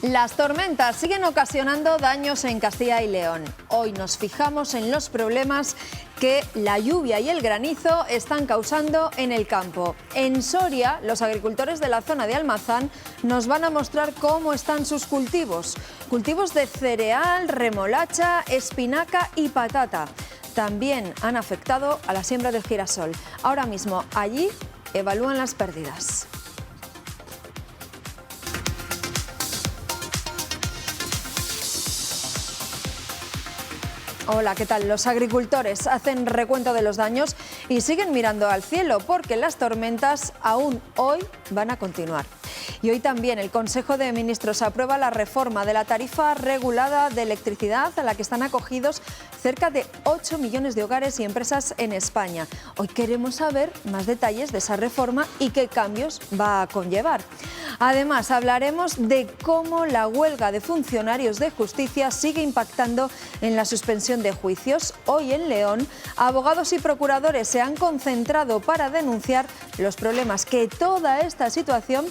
Las tormentas siguen ocasionando daños en Castilla y León. Hoy nos fijamos en los problemas que la lluvia y el granizo están causando en el campo. En Soria, los agricultores de la zona de Almazán nos van a mostrar cómo están sus cultivos. Cultivos de cereal, remolacha, espinaca y patata. También han afectado a la siembra del girasol. Ahora mismo allí evalúan las pérdidas. Hola, ¿qué tal? Los agricultores hacen recuento de los daños y siguen mirando al cielo porque las tormentas aún hoy van a continuar. Y hoy también el Consejo de Ministros aprueba la reforma de la tarifa regulada de electricidad a la que están acogidos cerca de 8 millones de hogares y empresas en España. Hoy queremos saber más detalles de esa reforma y qué cambios va a conllevar. Además, hablaremos de cómo la huelga de funcionarios de justicia sigue impactando en la suspensión de juicios. Hoy en León, abogados y procuradores se han concentrado para denunciar los problemas que toda esta situación,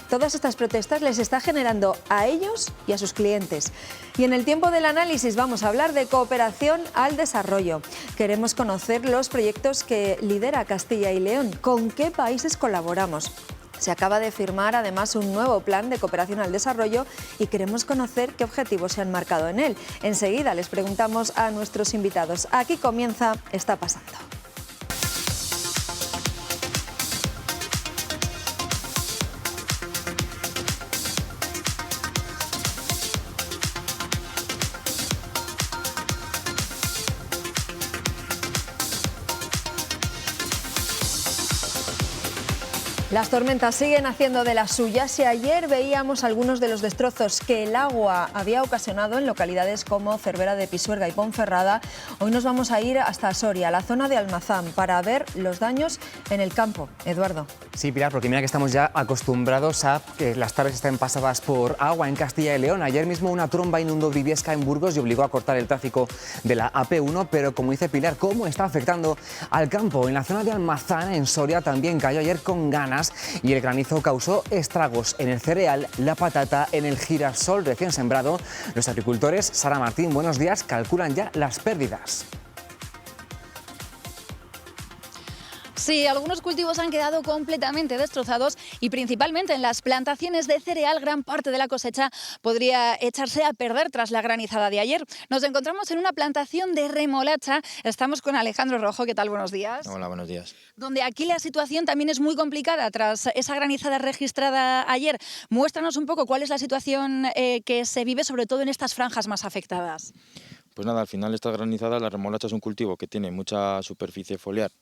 todas estas protestas les está generando a ellos y a sus clientes. Y en el tiempo del análisis vamos a hablar de cooperación al desarrollo. Queremos conocer los proyectos que lidera Castilla y León. ¿Con qué países colaboramos? Se acaba de firmar además un nuevo plan de cooperación al desarrollo y queremos conocer qué objetivos se han marcado en él. Enseguida les preguntamos a nuestros invitados. Aquí comienza Está Pasando. Las tormentas siguen haciendo de las suyas y ayer veíamos algunos de los destrozos que el agua había ocasionado en localidades como Cervera de Pisuerga y Ponferrada. Hoy nos vamos a ir hasta Soria, la zona de Almazán, para ver los daños en el campo. Eduardo. Sí, Pilar, porque mira que estamos ya acostumbrados a que las tardes estén pasadas por agua en Castilla y León. Ayer mismo una tromba inundó Briviesca en Burgos y obligó a cortar el tráfico de la AP1, pero como dice Pilar, ¿cómo está afectando al campo? En la zona de Almazán, en Soria, también cayó ayer con ganas y el granizo causó estragos en el cereal, la patata, en el girasol recién sembrado. Los agricultores, Sara Martín, buenos días, calculan ya las pérdidas. Sí, algunos cultivos han quedado completamente destrozados y principalmente en las plantaciones de cereal gran parte de la cosecha podría echarse a perder tras la granizada de ayer. Nos encontramos en una plantación de remolacha. Estamos con Alejandro Rojo. ¿Qué tal? Buenos días. Hola, buenos días. Donde aquí la situación también es muy complicada tras esa granizada registrada ayer. Muéstranos un poco cuál es la situación que se vive sobre todo en estas franjas más afectadas. Pues nada, al final esta granizada, la remolacha es un cultivo que tiene mucha superficie foliar,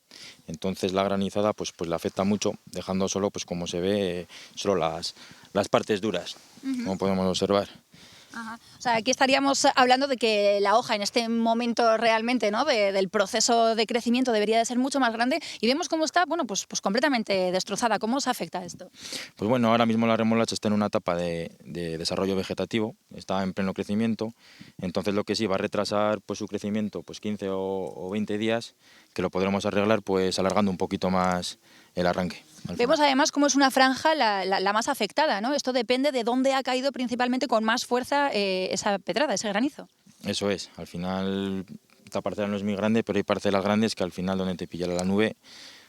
entonces la granizada pues le afecta mucho, dejando solo, pues como se ve, solo las partes duras, como podemos observar. Ajá. O sea, aquí estaríamos hablando de que la hoja en este momento realmente, ¿no?, del proceso de crecimiento debería de ser mucho más grande y vemos cómo está, bueno, pues completamente destrozada. ¿Cómo os afecta esto? Pues bueno, ahora mismo la remolacha está en una etapa de desarrollo vegetativo, está en pleno crecimiento, entonces lo que sí va a retrasar pues su crecimiento pues 15 o 20 días, que lo podremos arreglar pues alargando un poquito más el arranque. Vemos además cómo es una franja la más afectada, ¿no? Esto depende de dónde ha caído principalmente con más fuerza esa pedrada, ese granizo. Eso es, al final esta parcela no es muy grande, pero hay parcelas grandes que al final donde te pilla la nube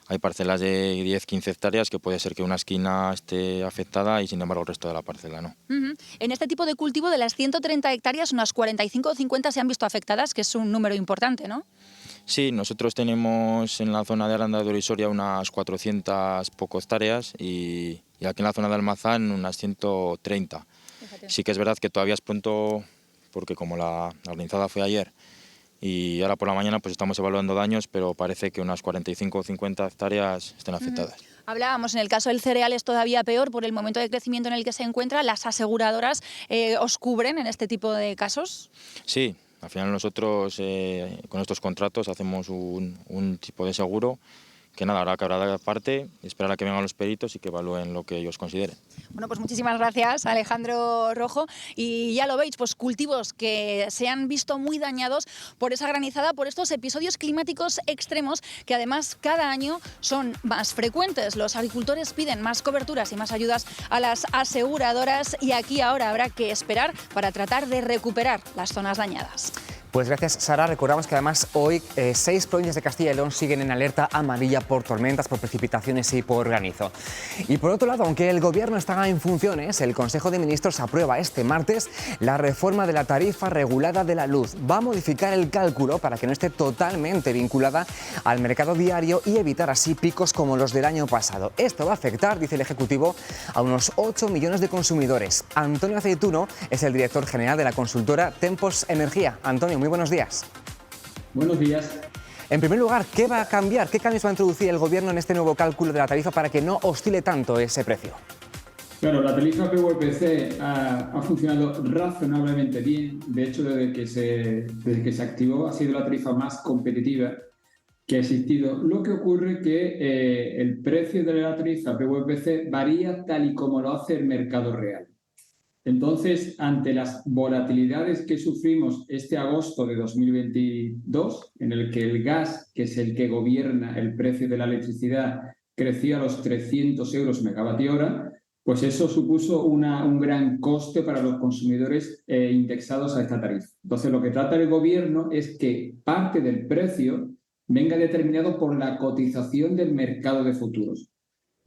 hay parcelas de 10-15 hectáreas que puede ser que una esquina esté afectada y sin embargo el resto de la parcela no. En este tipo de cultivo de las 130 hectáreas, unas 45 o 50 se han visto afectadas, que es un número importante, ¿no? Sí, nosotros tenemos en la zona de Aranda de Duero y Soria unas 400 poco hectáreas y aquí en la zona de Almazán unas 130. Fíjate. Sí que es verdad que todavía es pronto porque como la granizada fue ayer y ahora por la mañana pues estamos evaluando daños, pero parece que unas 45 o 50 hectáreas estén afectadas. Hablábamos, en el caso del cereal es todavía peor por el momento de crecimiento en el que se encuentra. ¿Las aseguradoras os cubren en este tipo de casos? Sí, al final nosotros con estos contratos hacemos un tipo de seguro que nada, ahora que habrá parte, esperar a que vengan los peritos y que evalúen lo que ellos consideren. Bueno, pues muchísimas gracias, Alejandro Rojo. Y ya lo veis, pues cultivos que se han visto muy dañados por esa granizada, por estos episodios climáticos extremos que además cada año son más frecuentes. Los agricultores piden más coberturas y más ayudas a las aseguradoras y aquí ahora habrá que esperar para tratar de recuperar las zonas dañadas. Pues gracias, Sara. Recordamos que además hoy 6 provincias de Castilla y León siguen en alerta amarilla por tormentas, por precipitaciones y por granizo. Y por otro lado, aunque el Gobierno está en funciones, el Consejo de Ministros aprueba este martes la reforma de la tarifa regulada de la luz. Va a modificar el cálculo para que no esté totalmente vinculada al mercado diario y evitar así picos como los del año pasado. Esto va a afectar, dice el Ejecutivo, a unos 8 millones de consumidores. Antonio Aceituno es el director general de la consultora Tempos Energía. Antonio, muy buenos días. Buenos días. En primer lugar, ¿qué va a cambiar? ¿Qué cambios va a introducir el Gobierno en este nuevo cálculo de la tarifa para que no oscile tanto ese precio? Claro, la tarifa PVPC ha funcionado razonablemente bien. De hecho, desde que se activó ha sido la tarifa más competitiva que ha existido. Lo que ocurre es que el precio de la tarifa PVPC varía tal y como lo hace el mercado real. Entonces, ante las volatilidades que sufrimos este agosto de 2022, en el que el gas, que es el que gobierna el precio de la electricidad, creció a los 300 euros megavatio hora, pues eso supuso un gran coste para los consumidores indexados a esta tarifa. Entonces, lo que trata el Gobierno es que parte del precio venga determinado por la cotización del mercado de futuros.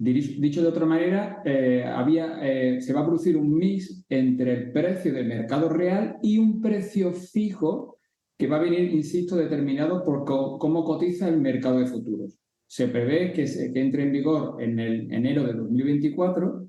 Dicho de otra manera, se va a producir un mix entre el precio del mercado real y un precio fijo que va a venir, insisto, determinado por cómo cotiza el mercado de futuros. Se prevé que entre en vigor en el enero de 2024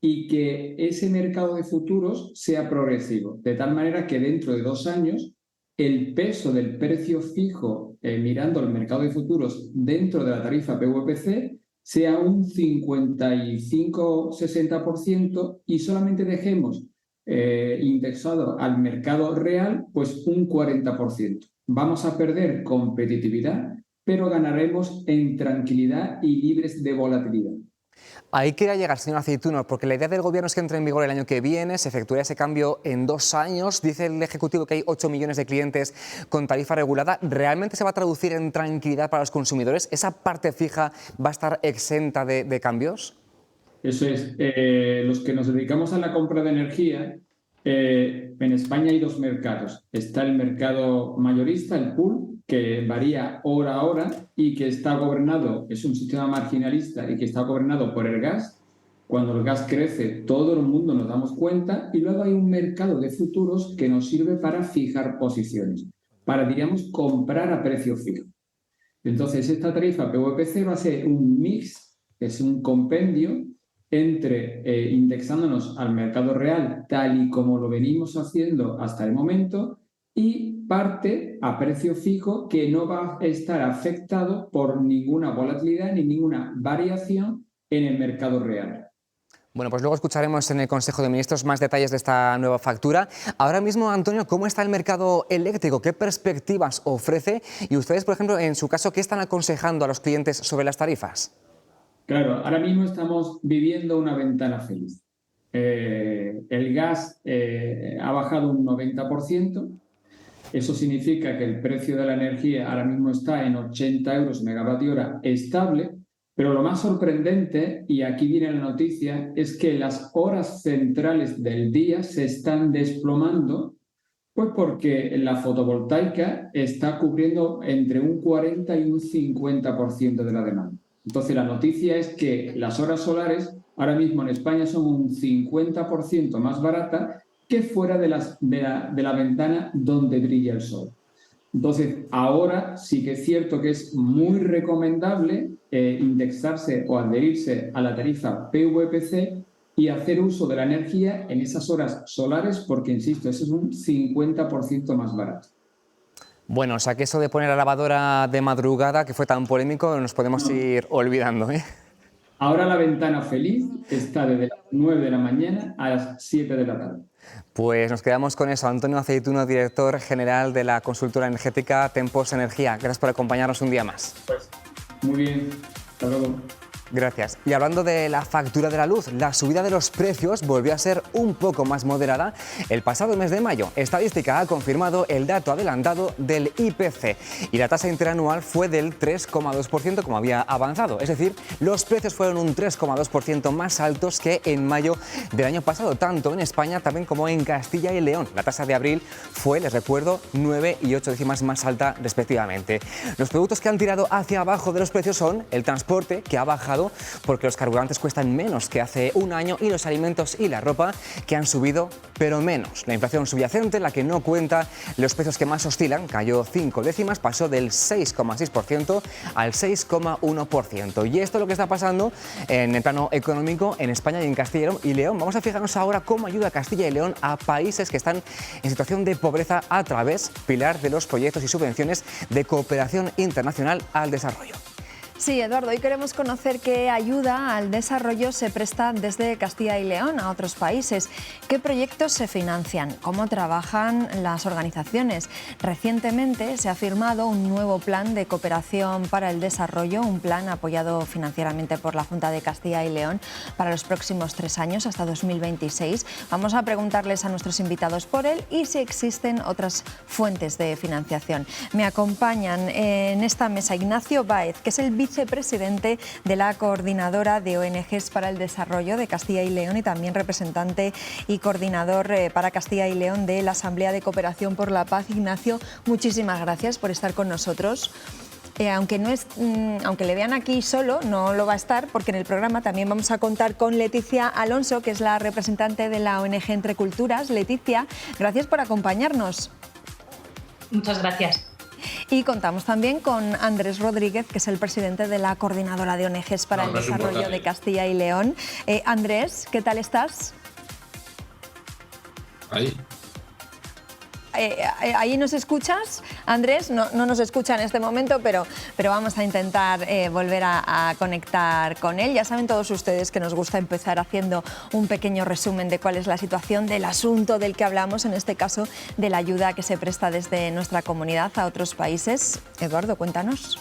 y que ese mercado de futuros sea progresivo, de tal manera que dentro de 2 años el peso del precio fijo mirando el mercado de futuros dentro de la tarifa PVPC sea un 55-60% y solamente dejemos indexado al mercado real pues un 40%. Vamos a perder competitividad, pero ganaremos en tranquilidad y libres de volatilidad. Ahí quería llegar, señor Aceituno, porque la idea del Gobierno es que entre en vigor el año que viene, se efectúe ese cambio en 2 años. Dice el Ejecutivo que hay 8 millones de clientes con tarifa regulada. ¿Realmente se va a traducir en tranquilidad para los consumidores? ¿Esa parte fija va a estar exenta de cambios? Eso es. Los que nos dedicamos a la compra de energía, en España hay 2 mercados. Está el mercado mayorista, el pool, que varía hora a hora y que está gobernado, es un sistema marginalista y que está gobernado por el gas. Cuando el gas crece, todo el mundo nos damos cuenta, y luego hay un mercado de futuros que nos sirve para fijar posiciones, para, diríamos, comprar a precio fijo. Entonces, esta tarifa PVPC va a ser un mix, es un compendio entre indexándonos al mercado real tal y como lo venimos haciendo hasta el momento, y parte a precio fijo que no va a estar afectado por ninguna volatilidad ni ninguna variación en el mercado real. Bueno, pues luego escucharemos en el Consejo de Ministros más detalles de esta nueva factura. Ahora mismo, Antonio, ¿cómo está el mercado eléctrico? ¿Qué perspectivas ofrece? Y ustedes, por ejemplo, en su caso, ¿qué están aconsejando a los clientes sobre las tarifas? Claro, ahora mismo estamos viviendo una ventana feliz. El gas ha bajado un 90%. Eso significa que el precio de la energía ahora mismo está en 80 euros megavatio hora estable, pero lo más sorprendente, y aquí viene la noticia, es que las horas centrales del día se están desplomando, pues porque la fotovoltaica está cubriendo entre un 40 y un 50% de la demanda. Entonces la noticia es que las horas solares ahora mismo en España son un 50% más baratas que fuera de la ventana donde brilla el sol. Entonces, ahora sí que es cierto que es muy recomendable indexarse o adherirse a la tarifa PVPC y hacer uso de la energía en esas horas solares porque, insisto, eso es un 50% más barato. Bueno, o sea que eso de poner la lavadora de madrugada, que fue tan polémico, nos podemos ir olvidando, ¿eh? Ahora la ventana feliz está desde las 9 de la mañana a las 7 de la tarde. Pues nos quedamos con eso. Antonio Aceituno, director general de la consultora energética Tempos Energía. Gracias por acompañarnos un día más. Pues, muy bien. Hasta luego. Gracias. Y hablando de la factura de la luz, la subida de los precios volvió a ser un poco más moderada el pasado mes de mayo. Estadística ha confirmado el dato adelantado del IPC y la tasa interanual fue del 3,2% como había avanzado. Es decir, los precios fueron un 3,2% más altos que en mayo del año pasado, tanto en España también como en Castilla y León. La tasa de abril fue, les recuerdo, 9 y 8 décimas más alta respectivamente. Los productos que han tirado hacia abajo de los precios son el transporte, que ha bajado porque los carburantes cuestan menos que hace un año, y los alimentos y la ropa, que han subido pero menos. La inflación subyacente, la que no cuenta los precios que más oscilan, cayó 5 décimas, pasó del 6,6% al 6,1%. Y esto es lo que está pasando en el plano económico en España y en Castilla y León. Vamos a fijarnos ahora cómo ayuda Castilla y León a países que están en situación de pobreza a través, Pilar, de los proyectos y subvenciones de cooperación internacional al desarrollo. Sí, Eduardo, hoy queremos conocer qué ayuda al desarrollo se presta desde Castilla y León a otros países, qué proyectos se financian, cómo trabajan las organizaciones. Recientemente se ha firmado un nuevo plan de cooperación para el desarrollo, un plan apoyado financieramente por la Junta de Castilla y León para los próximos 3 años, hasta 2026. Vamos a preguntarles a nuestros invitados por él y si existen otras fuentes de financiación. Me acompañan en esta mesa Ignacio Báez, que es el vicepresidente de la Coordinadora de ONGs para el Desarrollo de Castilla y León y también representante y coordinador para Castilla y León de la Asamblea de Cooperación por la Paz. Ignacio, muchísimas gracias por estar con nosotros. Aunque le vean aquí solo, no lo va a estar, porque en el programa también vamos a contar con Leticia Alonso, que es la representante de la ONG Entre Culturas. Leticia, gracias por acompañarnos. Muchas gracias. Y contamos también con Andrés Rodríguez, que es el presidente de la Coordinadora de ONGs para el Desarrollo de Castilla y León. Andrés, ¿qué tal estás? Ahí. ¿Ahí nos escuchas? Andrés, no nos escucha en este momento, pero vamos a intentar volver a conectar con él. Ya saben todos ustedes que nos gusta empezar haciendo un pequeño resumen de cuál es la situación del asunto del que hablamos, en este caso de la ayuda que se presta desde nuestra comunidad a otros países. Eduardo, cuéntanos.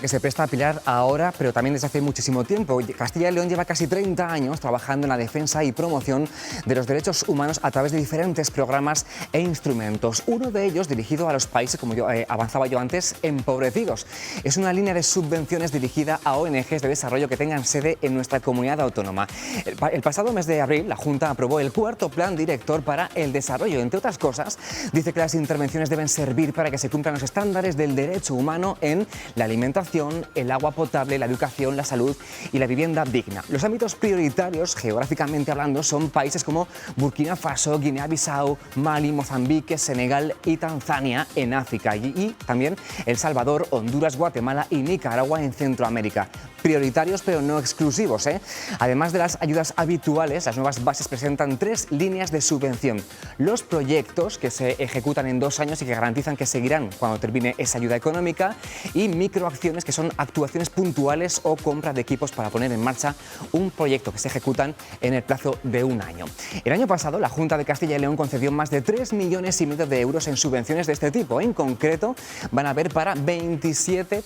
Que se presta a Pilar ahora, pero también desde hace muchísimo tiempo. Castilla y León lleva casi 30 años trabajando en la defensa y promoción de los derechos humanos a través de diferentes programas e instrumentos. Uno de ellos dirigido a los países, como avanzaba yo antes, empobrecidos. Es una línea de subvenciones dirigida a ONGs de desarrollo que tengan sede en nuestra comunidad autónoma. El pasado mes de abril, la Junta aprobó el 4º Plan Director para el Desarrollo. Entre otras cosas, dice que las intervenciones deben servir para que se cumplan los estándares del derecho humano en la alimentación, el agua potable, la educación, la salud y la vivienda digna. Los ámbitos prioritarios, geográficamente hablando, son países como Burkina Faso, Guinea-Bissau, Mali, Mozambique, Senegal y Tanzania en África, y también El Salvador, Honduras, Guatemala y Nicaragua en Centroamérica. Prioritarios pero no exclusivos, ¿eh? Además de las ayudas habituales, las nuevas bases presentan 3 líneas de subvención. Los proyectos que se ejecutan en 2 años y que garantizan que seguirán cuando termine esa ayuda económica, y microacciones, que son actuaciones puntuales o compra de equipos para poner en marcha un proyecto que se ejecutan en el plazo de 1 año. El año pasado, la Junta de Castilla y León concedió más de 3,5 millones de euros en subvenciones de este tipo. En concreto, van a haber para 27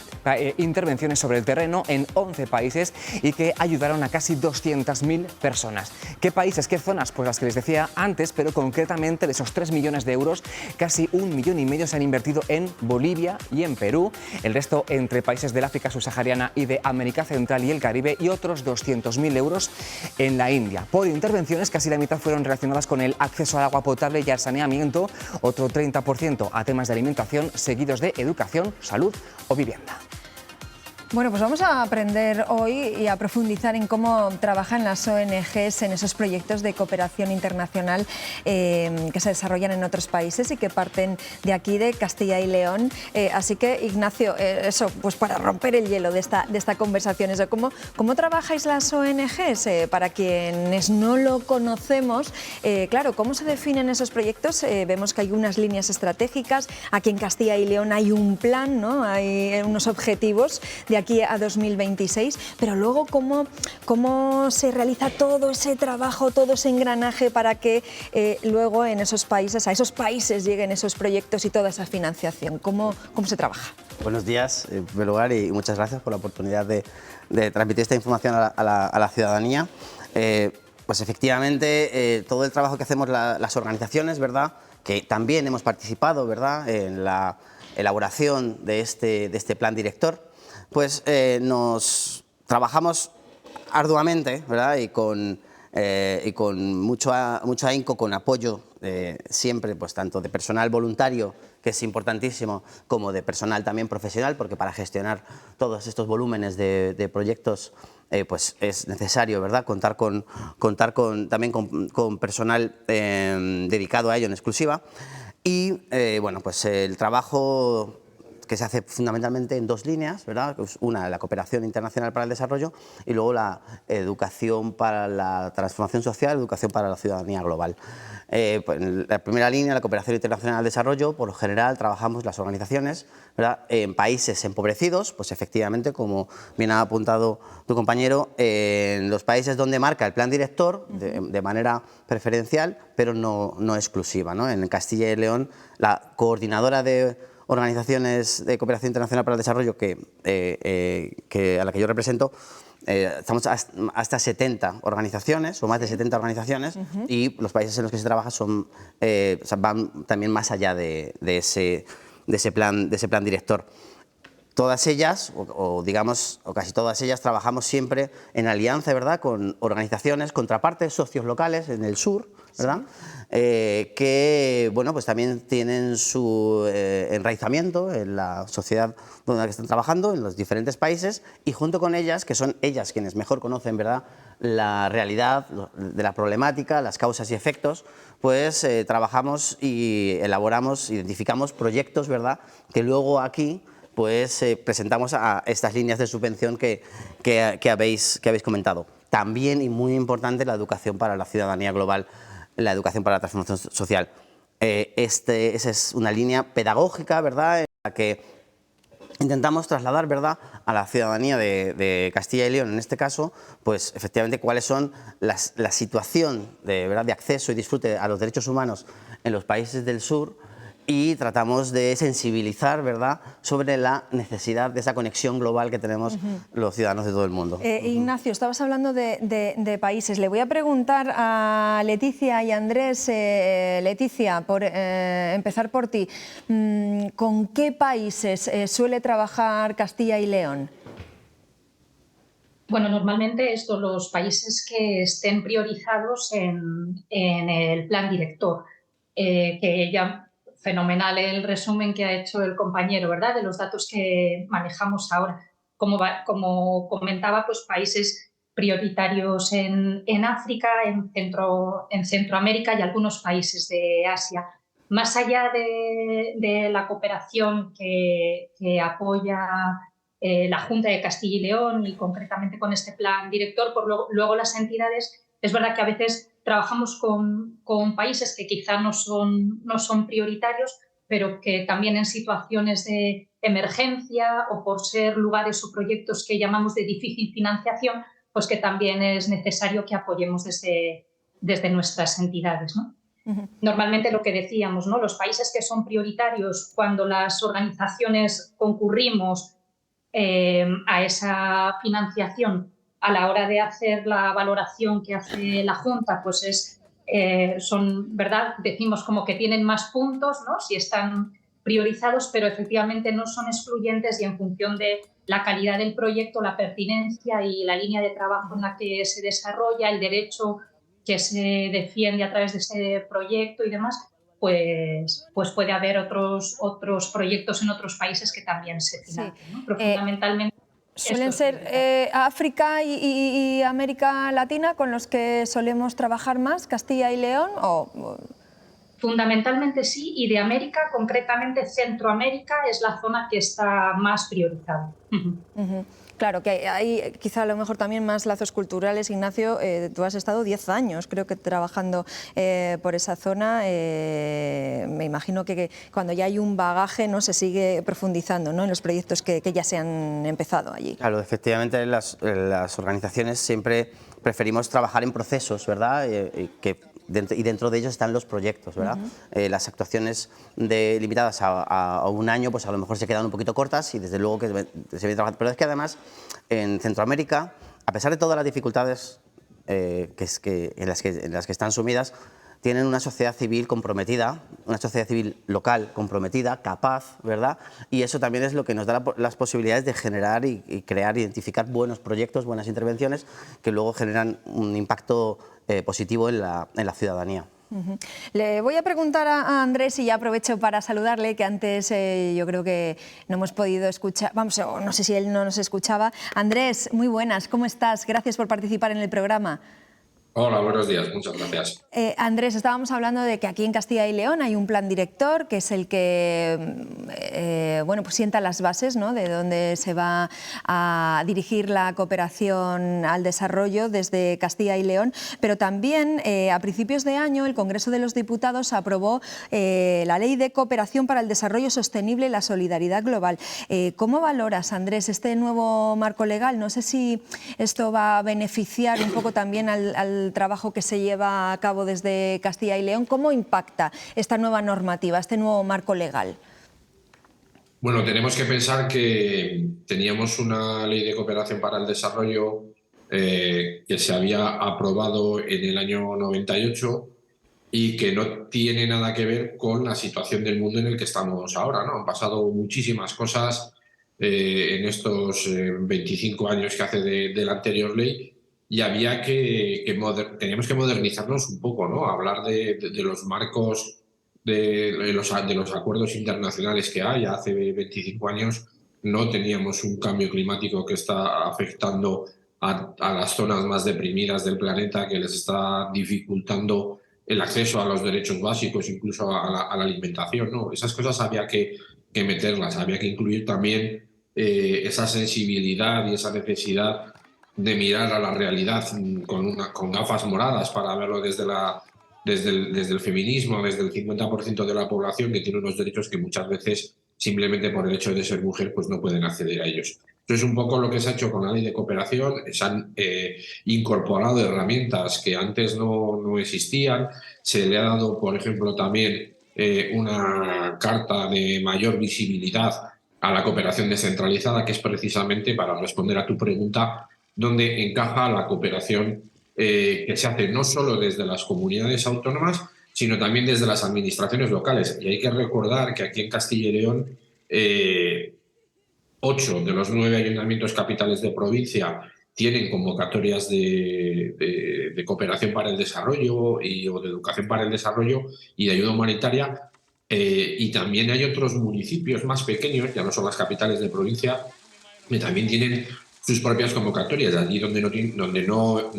intervenciones sobre el terreno en 11 países y que ayudaron a casi 200.000 personas. ¿Qué países, qué zonas? Pues las que les decía antes, pero concretamente de esos 3 millones de euros, casi 1,5 millones se han invertido en Bolivia y en Perú, el resto entre países del África subsahariana y de América Central y el Caribe, y otros 200.000 euros en la India. Por intervenciones, casi la mitad fueron relacionadas con el acceso al agua potable y al saneamiento, otro 30% a temas de alimentación, seguidos de educación, salud o vivienda. Bueno, pues vamos a aprender hoy y a profundizar en cómo trabajan las ONGs en esos proyectos de cooperación internacional que se desarrollan en otros países y que parten de aquí, de Castilla y León. Así que, Ignacio, eso, pues para romper el hielo de esta conversación, eso, ¿cómo trabajáis las ONGs? Para quienes no lo conocemos, claro, ¿cómo se definen esos proyectos? Vemos que hay unas líneas estratégicas, aquí en Castilla y León hay un plan, ¿no? Hay unos objetivos. De aquí a 2026, pero luego cómo se realiza todo ese trabajo, todo ese engranaje para que luego a esos países lleguen esos proyectos y toda esa financiación. ¿Cómo se trabaja? Buenos días, en primer lugar, y muchas gracias por la oportunidad de transmitir esta información a la ciudadanía. Pues efectivamente, todo el trabajo que hacemos las organizaciones, ¿verdad?, que también hemos participado, ¿verdad?, en la elaboración de este plan director, pues nos trabajamos arduamente, ¿verdad?, y con mucho ahínco, con apoyo siempre, pues tanto de personal voluntario, que es importantísimo, como de personal también profesional, porque para gestionar todos estos volúmenes de proyectos pues es necesario, ¿verdad?, contar también con personal dedicado a ello en exclusiva. Y bueno, pues el trabajo que se hace fundamentalmente en dos líneas, ¿verdad? Una, la cooperación internacional para el desarrollo, y luego la educación para la transformación social, educación para la ciudadanía global. Pues en la primera línea, la cooperación internacional al desarrollo, por lo general trabajamos las organizaciones, ¿verdad?, en países empobrecidos, pues efectivamente, como bien ha apuntado tu compañero, en los países donde marca el plan director de manera preferencial, pero no exclusiva, ¿no? En Castilla y León, la coordinadora de organizaciones de cooperación internacional para el desarrollo a la que yo represento, estamos hasta 70 organizaciones, o más de 70 organizaciones, y los países en los que se trabaja van también más allá de ese plan director. Todas ellas, o casi todas ellas, trabajamos siempre en alianza, ¿verdad?, con organizaciones, contrapartes, socios locales en el sur, ¿verdad?, que bueno, pues también tienen su enraizamiento en la sociedad donde están trabajando, en los diferentes países, y junto con ellas, que son ellas quienes mejor conocen, ¿verdad?, la realidad de la problemática, las causas y efectos, pues trabajamos y elaboramos, identificamos proyectos, ¿verdad?, que luego aquí pues presentamos a estas líneas de subvención que habéis comentado. También, y muy importante, la educación para la ciudadanía global, la educación para la transformación social. Esa es una línea pedagógica, ¿verdad?, en la que intentamos trasladar, ¿verdad?, a la ciudadanía de Castilla y León, en este caso, pues efectivamente cuáles son la situación ¿verdad?, de acceso y disfrute a los derechos humanos en los países del sur, y tratamos de sensibilizar, ¿verdad?, sobre la necesidad de esa conexión global que tenemos los ciudadanos de todo el mundo. Ignacio, estabas hablando de países. Le voy a preguntar a Leticia y Andrés. Leticia, por empezar por ti, ¿con qué países suele trabajar Castilla y León? Bueno, normalmente los países que estén priorizados en el plan director, que ya fenomenal el resumen que ha hecho el compañero, ¿verdad?, de los datos que manejamos ahora. Como comentaba, pues países prioritarios en África, en Centroamérica y algunos países de Asia. Más allá de la cooperación que apoya la Junta de Castilla y León, y concretamente con este plan director, por luego las entidades, es verdad que a veces trabajamos con países que quizá no son prioritarios, pero que también en situaciones de emergencia o por ser lugares o proyectos que llamamos de difícil financiación, pues que también es necesario que apoyemos desde nuestras entidades, ¿no? Normalmente lo que decíamos, ¿no?, los países que son prioritarios cuando las organizaciones concurrimos a esa financiación, a la hora de hacer la valoración que hace la Junta, pues son, ¿verdad?, decimos como que tienen más puntos, ¿no?, si están priorizados, pero efectivamente no son excluyentes, y en función de la calidad del proyecto, la pertinencia y la línea de trabajo en la que se desarrolla, el derecho que se defiende a través de ese proyecto y demás, pues puede haber otros proyectos en otros países que también se financian, ¿no? Pero fundamentalmente suelen ser África y América Latina con los que solemos trabajar más, Castilla y León, o... Fundamentalmente sí, y de América, concretamente Centroamérica, es la zona que está más priorizada. Claro, que hay quizá a lo mejor también más lazos culturales. Ignacio, tú has estado 10 años, creo que trabajando por esa zona. Me imagino que cuando ya hay un bagaje, ¿no?, se sigue profundizando, ¿no?, en los proyectos que ya se han empezado allí. Claro, efectivamente las organizaciones siempre preferimos trabajar en procesos, ¿verdad? Y dentro de ellos están los proyectos, ¿verdad? Las actuaciones limitadas a un año, pues a lo mejor se quedan un poquito cortas y desde luego que se viene trabajando. Pero es que además en Centroamérica, a pesar de todas las dificultades en las que están sumidas, tienen una sociedad civil comprometida, una sociedad civil local comprometida, capaz, ¿verdad? Y eso también es lo que nos da las posibilidades de generar y crear, identificar buenos proyectos, buenas intervenciones que luego generan un impacto positivo en la ciudadanía. Le voy a preguntar a Andrés, y ya aprovecho para saludarle, que antes yo creo que no hemos podido escuchar, vamos, no sé si él no nos escuchaba. Andrés, muy buenas, ¿cómo estás? Gracias por participar en el programa. Hola, buenos días, muchas gracias. Andrés, estábamos hablando de que aquí en Castilla y León hay un plan director que es el que bueno, pues sienta las bases, ¿no?, de dónde se va a dirigir la cooperación al desarrollo desde Castilla y León, pero también a principios de año el Congreso de los Diputados aprobó la Ley de Cooperación para el Desarrollo Sostenible y la Solidaridad Global. ¿Cómo valoras, Andrés, este nuevo marco legal? No sé si esto va a beneficiar un poco también al trabajo que se lleva a cabo desde Castilla y León. ¿Cómo impacta esta nueva normativa, este nuevo marco legal? Bueno, tenemos que pensar que teníamos una ley de cooperación para el desarrollo que se había aprobado en el año 98 y que no tiene nada que ver con la situación del mundo en el que estamos ahora, ¿no? Han pasado muchísimas cosas en estos 25 años que hace de la anterior ley, y había teníamos que modernizarnos un poco, ¿no? Hablar de los marcos, de los acuerdos internacionales que hay. Hace 25 años no teníamos un cambio climático que está afectando a las zonas más deprimidas del planeta, que les está dificultando el acceso a los derechos básicos, incluso a la alimentación, ¿no? Esas cosas había que meterlas, había que incluir también esa sensibilidad y esa necesidad de mirar a la realidad con gafas moradas para verlo desde el feminismo, desde el 50% de la población que tiene unos derechos que muchas veces, simplemente por el hecho de ser mujer, pues no pueden acceder a ellos. Eso es un poco lo que se ha hecho con la ley de cooperación. Se han incorporado herramientas que antes no existían. Se le ha dado, por ejemplo, también una carta de mayor visibilidad a la cooperación descentralizada, que es precisamente para responder a tu pregunta, donde encaja la cooperación que se hace no solo desde las comunidades autónomas, sino también desde las administraciones locales. Y hay que recordar que aquí en Castilla y León, 8 de los 9 ayuntamientos capitales de provincia tienen convocatorias de cooperación para el desarrollo o de educación para el desarrollo y de ayuda humanitaria. Y también hay otros municipios más pequeños, ya no son las capitales de provincia, que también tienen sus propias convocatorias. Allí donde no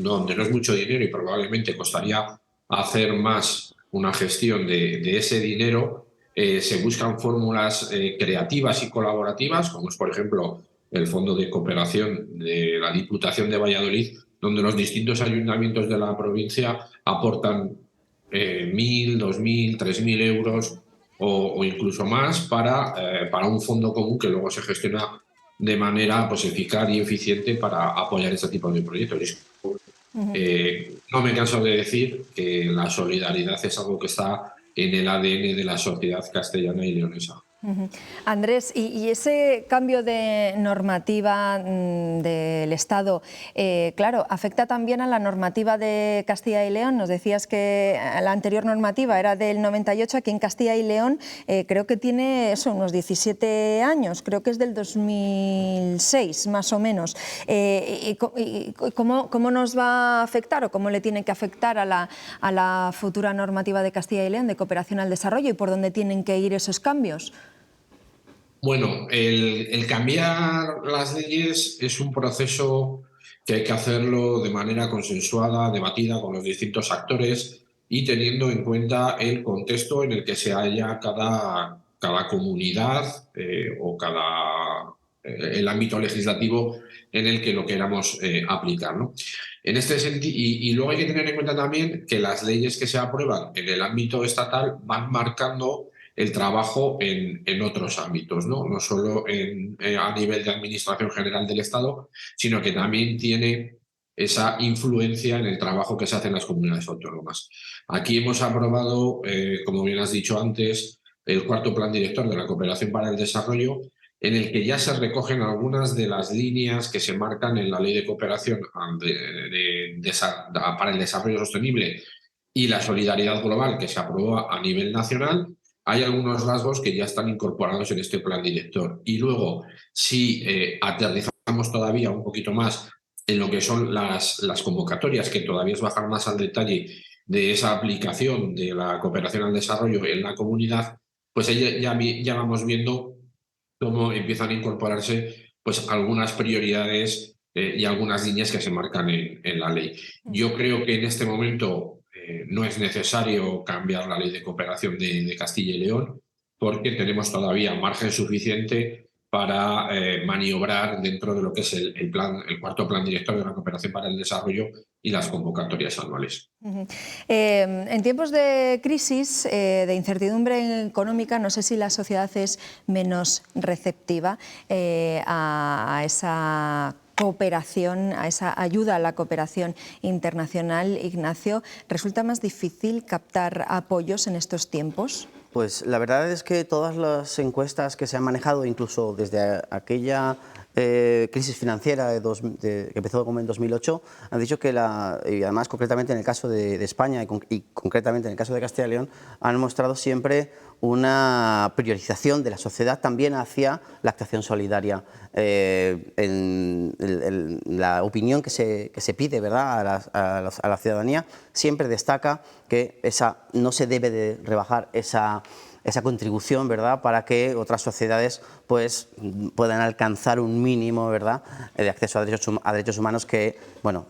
es mucho dinero y probablemente costaría hacer más una gestión de ese dinero, se buscan fórmulas creativas y colaborativas, como es, por ejemplo, el Fondo de Cooperación de la Diputación de Valladolid, donde los distintos ayuntamientos de la provincia aportan 1.000, 2.000, 3.000 euros o incluso más para un fondo común que luego se gestiona de manera, pues, eficaz y eficiente para apoyar este tipo de proyectos. No me canso de decir que la solidaridad es algo que está en el ADN de la sociedad castellana y leonesa. Andrés, y ese cambio de normativa del Estado, claro, afecta también a la normativa de Castilla y León. Nos decías que la anterior normativa era del 98, aquí en Castilla y León creo que tiene eso, unos 17 años, creo que es del 2006 más o menos. ¿Cómo nos va a afectar o cómo le tiene que afectar a la futura normativa de Castilla y León de cooperación al desarrollo y por dónde tienen que ir esos cambios? Bueno, el cambiar las leyes es un proceso que hay que hacerlo de manera consensuada, debatida con los distintos actores y teniendo en cuenta el contexto en el que se halla cada comunidad o cada el ámbito legislativo en el que lo queramos aplicar, ¿no? En este sentido, y luego hay que tener en cuenta también que las leyes que se aprueban en el ámbito estatal van marcando el trabajo en otros ámbitos, ¿no? No solo a nivel de Administración General del Estado, sino que también tiene esa influencia en el trabajo que se hace en las comunidades autónomas. Aquí hemos aprobado, como bien has dicho antes, el cuarto plan director de la cooperación para el desarrollo, en el que ya se recogen algunas de las líneas que se marcan en la Ley de Cooperación para el Desarrollo Sostenible y la Solidaridad Global que se aprobó a nivel nacional. Hay algunos rasgos que ya están incorporados en este plan director. Y luego, si aterrizamos todavía un poquito más en lo que son las convocatorias, que todavía es bajar más al detalle de esa aplicación de la cooperación al desarrollo en la comunidad, pues ya vamos viendo cómo empiezan a incorporarse pues algunas prioridades y algunas líneas que se marcan en la ley. Yo creo que en este momento no es necesario cambiar la ley de cooperación de Castilla y León, porque tenemos todavía margen suficiente para maniobrar dentro de lo que es el cuarto plan director de la cooperación para el desarrollo y las convocatorias anuales. En tiempos de crisis, de incertidumbre económica, no sé si la sociedad es menos receptiva a esa cooperación, a esa ayuda a la cooperación internacional. Ignacio, ¿resulta más difícil captar apoyos en estos tiempos? Pues la verdad es que todas las encuestas que se han manejado, incluso desde aquella crisis financiera que empezó como en 2008, han dicho que, y además concretamente en el caso de España y concretamente en el caso de Castilla y León, han mostrado siempre una priorización de la sociedad también hacia la actuación solidaria. La opinión que se pide, ¿verdad?, a la ciudadanía siempre destaca que no se debe de rebajar esa contribución, ¿verdad?, para que otras sociedades pues puedan alcanzar un mínimo, ¿verdad?, de acceso a derechos humanos que, bueno,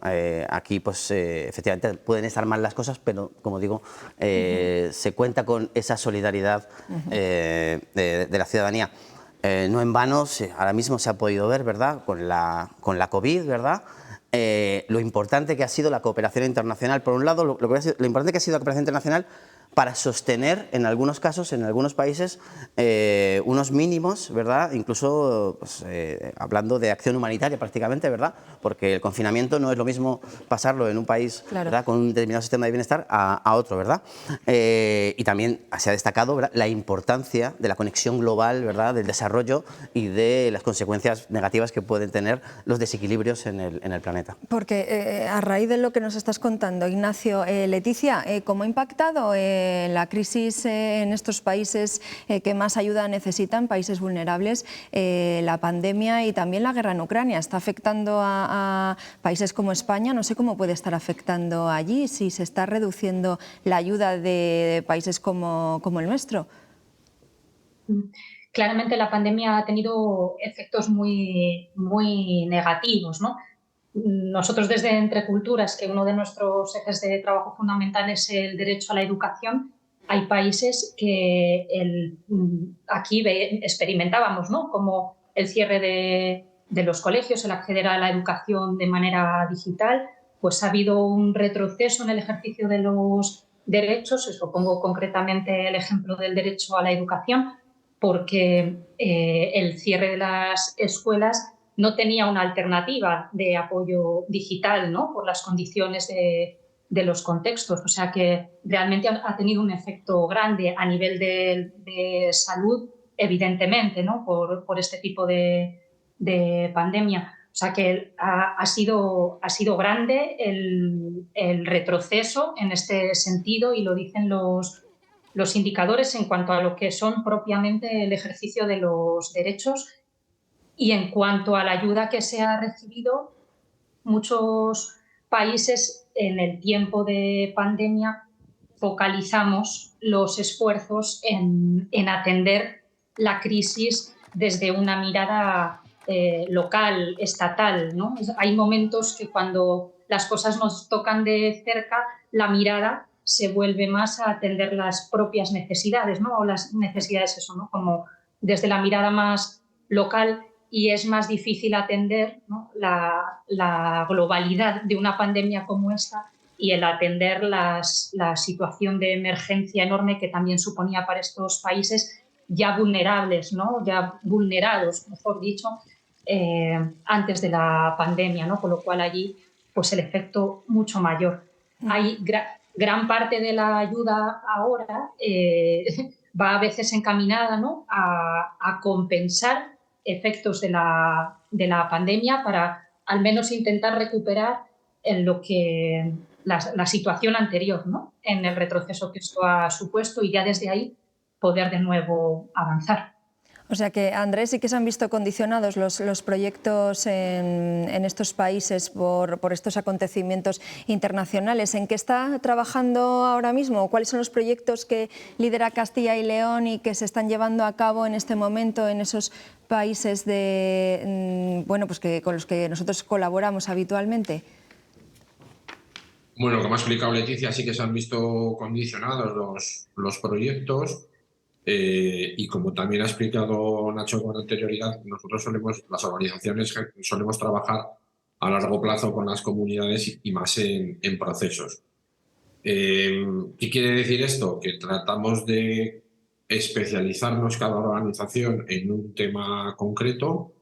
aquí pues efectivamente pueden estar mal las cosas, pero como digo, se cuenta con esa solidaridad de la ciudadanía. No en vano, ahora mismo se ha podido ver, ¿verdad?, con la COVID, ¿verdad?, lo importante que ha sido la cooperación internacional. Por un lado, lo importante que ha sido la cooperación internacional para sostener, en algunos casos, en algunos países, unos mínimos, ¿verdad?, incluso pues, hablando de acción humanitaria prácticamente, ¿verdad?, porque el confinamiento no es lo mismo pasarlo en un país, claro, ¿verdad?, con un determinado sistema de bienestar a otro, ¿verdad? Y también se ha destacado, ¿verdad?, la importancia de la conexión global, ¿verdad?, del desarrollo y de las consecuencias negativas que pueden tener los desequilibrios en el planeta. Porque a raíz de lo que nos estás contando, Ignacio, Leticia, ¿cómo ha impactado la crisis en estos países que más ayuda necesitan, países vulnerables, la pandemia y también la guerra en Ucrania? ¿Está afectando a países como España? No sé cómo puede estar afectando allí, si se está reduciendo la ayuda de países como el nuestro. Claramente la pandemia ha tenido efectos muy negativos, ¿no? Nosotros desde Entre Culturas, que uno de nuestros ejes de trabajo fundamental es el derecho a la educación, hay países que aquí experimentábamos, ¿no?, como el cierre de los colegios, el acceder a la educación de manera digital, pues ha habido un retroceso en el ejercicio de los derechos. Eso pongo concretamente el ejemplo del derecho a la educación, porque el cierre de las escuelas no tenía una alternativa de apoyo digital, ¿no?, por las condiciones de los contextos. O sea que realmente ha tenido un efecto grande a nivel de salud, evidentemente, ¿no?, por este tipo de pandemia. O sea que ha sido grande el retroceso en este sentido, y lo dicen los indicadores en cuanto a lo que son propiamente el ejercicio de los derechos. Y en cuanto a la ayuda que se ha recibido, muchos países en el tiempo de pandemia focalizamos los esfuerzos en atender la crisis desde una mirada local, estatal, ¿no? Hay momentos que cuando las cosas nos tocan de cerca, la mirada se vuelve más a atender las propias necesidades, ¿no?, o las necesidades, eso, ¿no?, como desde la mirada más local. y es más difícil atender, ¿no?, la globalidad de una pandemia como esta y el atender la situación de emergencia enorme que también suponía para estos países ya vulnerables, ¿no?, ya vulnerados, mejor dicho, antes de la pandemia, ¿no?, con lo cual allí pues el efecto mucho mayor. Hay gran parte de la ayuda ahora va a veces encaminada, ¿no?, a compensar efectos de la pandemia para al menos intentar recuperar en lo que la situación anterior, ¿no?, en el retroceso que esto ha supuesto, y ya desde ahí poder de nuevo avanzar. O sea que, Andrés, sí que se han visto condicionados los proyectos en estos países por estos acontecimientos internacionales. ¿En qué está trabajando ahora mismo? ¿Cuáles son los proyectos que lidera Castilla y León y que se están llevando a cabo en este momento en esos países bueno, pues con los que nosotros colaboramos habitualmente? Bueno, como ha explicado Leticia, sí que se han visto condicionados los proyectos. Y como también ha explicado Nacho con anterioridad, nosotros las organizaciones solemos trabajar a largo plazo con las comunidades y más en procesos. ¿Qué quiere decir esto? Que tratamos de especializarnos cada organización en un tema concreto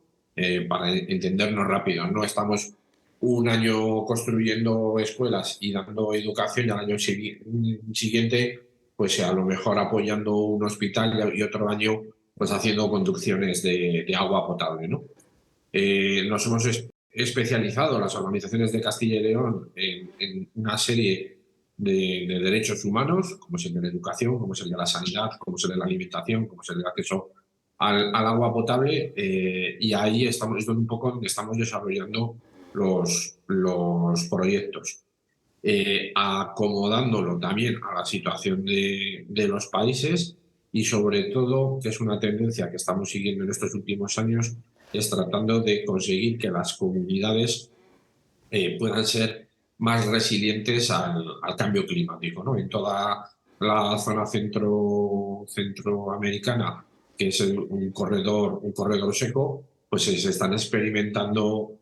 para entendernos rápido. No estamos un año construyendo escuelas y dando educación y al año siguiente pues a lo mejor apoyando un hospital y otro año pues haciendo conducciones de agua potable, ¿no? Nos hemos especializado las organizaciones de Castilla y León en una serie de derechos humanos, como es el de la educación, como es el de la sanidad, como es el de la alimentación, como es el del acceso al agua potable, y ahí es donde un poco donde estamos desarrollando los proyectos. Acomodándolo también a la situación de los países y sobre todo, que es una tendencia que estamos siguiendo en estos últimos años, es tratando de conseguir que las comunidades puedan ser más resilientes al cambio climático, ¿no? En toda la zona centroamericana, que es un corredor seco, pues se están experimentando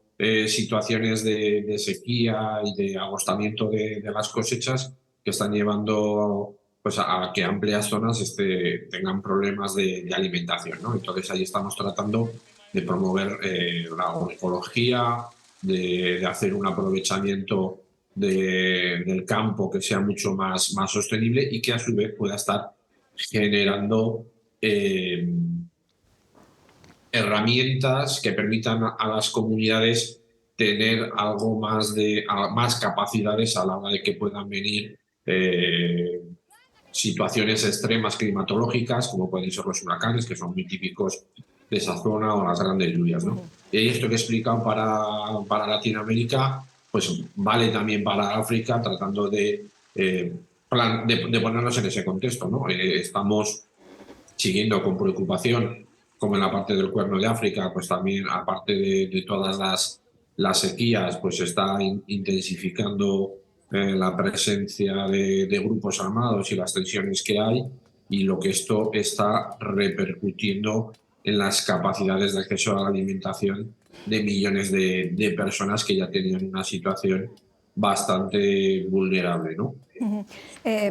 situaciones de sequía y de agostamiento de las cosechas que están llevando pues a que amplias zonas tengan problemas de alimentación, ¿no? Entonces ahí estamos tratando de promover la agroecología, de hacer un aprovechamiento del campo que sea mucho más sostenible y que a su vez pueda estar generando herramientas que permitan a las comunidades tener algo más capacidades a la hora de que puedan venir situaciones extremas climatológicas, como pueden ser los huracanes, que son muy típicos de esa zona, o las grandes lluvias, ¿no? Y esto que he explicado para Latinoamérica, pues vale también para África, tratando de ponernos en ese contexto, ¿no? Estamos siguiendo con preocupación, como en la parte del Cuerno de África, pues también, aparte de todas las sequías, pues se está intensificando la presencia de grupos armados y las tensiones que hay, y lo que esto está repercutiendo en las capacidades de acceso a la alimentación de millones de personas que ya tenían una situación bastante vulnerable, ¿no?